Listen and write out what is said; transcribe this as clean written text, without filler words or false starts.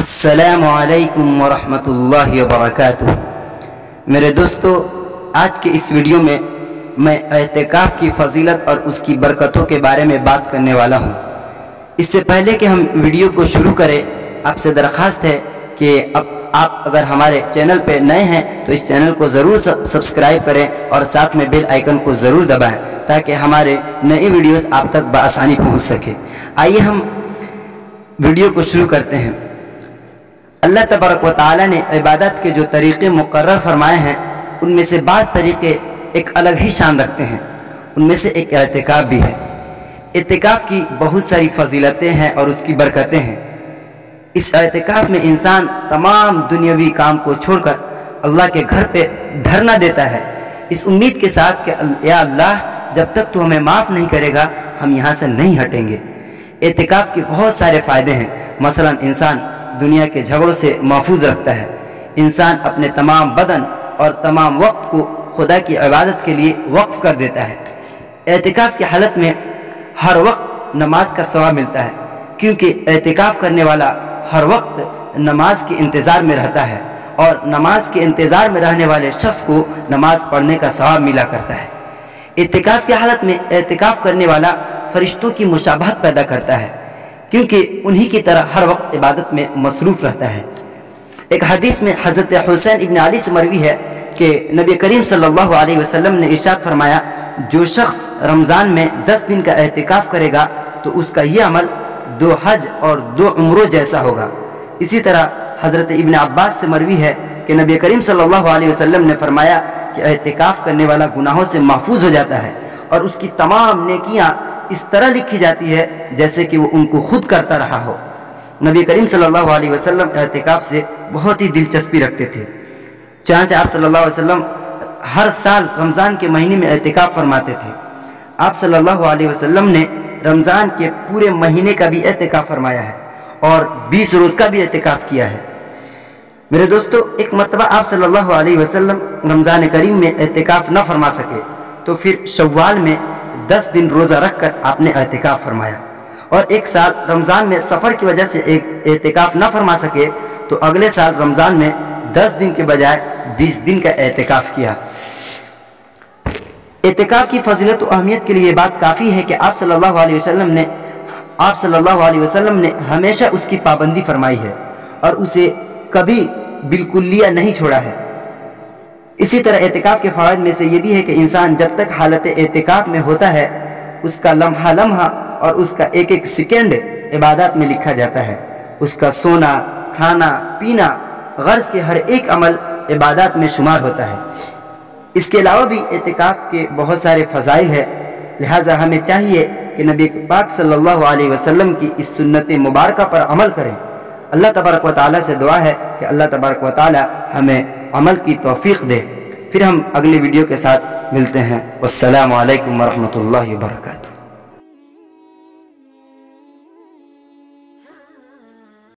السلام علیکم ورحمۃ اللہ وبرکاتہ۔ میرے دوستو، آج کے اس ویڈیو میں میں اعتکاف کی فضیلت اور اس کی برکتوں کے بارے میں بات کرنے والا ہوں۔ اس سے پہلے کہ ہم ویڈیو کو شروع کریں، آپ سے درخواست ہے کہ آپ اگر ہمارے چینل پہ نئے ہیں تو اس چینل کو ضرور سبسکرائب کریں اور ساتھ میں بیل آئیکن کو ضرور دبائیں تاکہ ہمارے نئی ویڈیوز آپ تک بآسانی پہنچ سکے۔ آئیے ہم ویڈیو کو شروع کرتے ہیں۔ اللہ تبارک و تعالی نے عبادت کے جو طریقے مقرر فرمائے ہیں ان میں سے بعض طریقے ایک الگ ہی شان رکھتے ہیں، ان میں سے ایک اعتکاف بھی ہے۔ اعتکاف کی بہت ساری فضیلتیں ہیں اور اس کی برکتیں ہیں۔ اس اعتکاف میں انسان تمام دنیاوی کام کو چھوڑ کر اللہ کے گھر پہ دھرنا دیتا ہے، اس امید کے ساتھ کہ یا اللہ جب تک تو ہمیں معاف نہیں کرے گا ہم یہاں سے نہیں ہٹیں گے۔ اعتکاف کے بہت سارے فائدے ہیں، مثلا انسان دنیا کے جھگڑوں سے محفوظ رکھتا ہے، انسان اپنے تمام بدن اور تمام وقت کو خدا کی عبادت کے لیے وقف کر دیتا ہے۔ اعتکاف کی حالت میں ہر وقت نماز کا ثواب ملتا ہے، کیونکہ اعتکاف کرنے والا ہر وقت نماز کے انتظار میں رہتا ہے اور نماز کے انتظار میں رہنے والے شخص کو نماز پڑھنے کا ثواب ملا کرتا ہے۔ اعتکاف کی حالت میں اعتکاف کرنے والا فرشتوں کی مشابہت پیدا کرتا ہے، کیونکہ انہی کی طرح ہر وقت عبادت میں مصروف رہتا ہے۔ ایک حدیث میں حضرت حسین ابن علی سے مروی ہے کہ نبی کریم صلی اللہ علیہ وسلم نے ارشاد فرمایا، جو شخص رمضان میں 10 دن کا اعتکاف کرے گا تو اس کا یہ عمل 2 حج اور 2 عمروں جیسا ہوگا۔ اسی طرح حضرت ابن عباس سے مروی ہے کہ نبی کریم صلی اللہ علیہ وسلم نے فرمایا کہ اعتکاف کرنے والا گناہوں سے محفوظ ہو جاتا ہے اور اس کی تمام نیکیاں اس طرح لکھی جاتی ہے جیسے کہ وہ ان کو خود کرتا رہا ہو۔ نبی کریم صلی اللہ علیہ وسلم اعتکاف سے بہت ہی دلچسپی رکھتے تھے، چنانچہ آپ صلی اللہ علیہ وسلم ہر سال رمضان کے مہینے میں اعتکاف فرماتے تھے۔ آپ صلی اللہ علیہ وسلم نے رمضان کے پورے مہینے کا بھی اعتکاف فرمایا ہے اور 20 روز کا بھی اعتکاف کیا ہے۔ میرے دوستو، ایک مرتبہ آپ صلی اللہ علیہ وسلم رمضان کریم میں اعتکاف نہ فرما سکے تو پھر شوال میں 10 دن روزہ رکھ کر آپ نے اعتکاف فرمایا، اور ایک سال رمضان میں سفر کی وجہ سے اعتکاف نہ فرما سکے تو اگلے سال رمضان میں 10 دن کے بجائے 20 دن کا اعتکاف کیا۔ اعتکاف کی فضیلت و اہمیت کے لیے یہ بات کافی ہے کہ آپ صلی اللہ علیہ وسلم نے ہمیشہ اس کی پابندی فرمائی ہے اور اسے کبھی بالکلیہ نہیں چھوڑا ہے۔ اسی طرح اعتکاف کے فوائد میں سے یہ بھی ہے کہ انسان جب تک حالت اعتکاف میں ہوتا ہے اس کا لمحہ لمحہ اور اس کا ایک ایک سیکنڈ عبادات میں لکھا جاتا ہے، اس کا سونا، کھانا، پینا، غرض کے ہر ایک عمل عبادات میں شمار ہوتا ہے۔ اس کے علاوہ بھی اعتکاف کے بہت سارے فضائل ہیں، لہٰذا ہمیں چاہیے کہ نبی پاک صلی اللہ علیہ وسلم کی اس سنت مبارکہ پر عمل کریں۔ اللہ تبارک و تعالیٰ سے دعا ہے کہ اللہ تبارک و تعالیٰ ہمیں عمل کی توفیق دے۔ پھر ہم اگلی ویڈیو کے ساتھ ملتے ہیں۔ والسلام علیکم ورحمۃ اللہ وبرکاتہ۔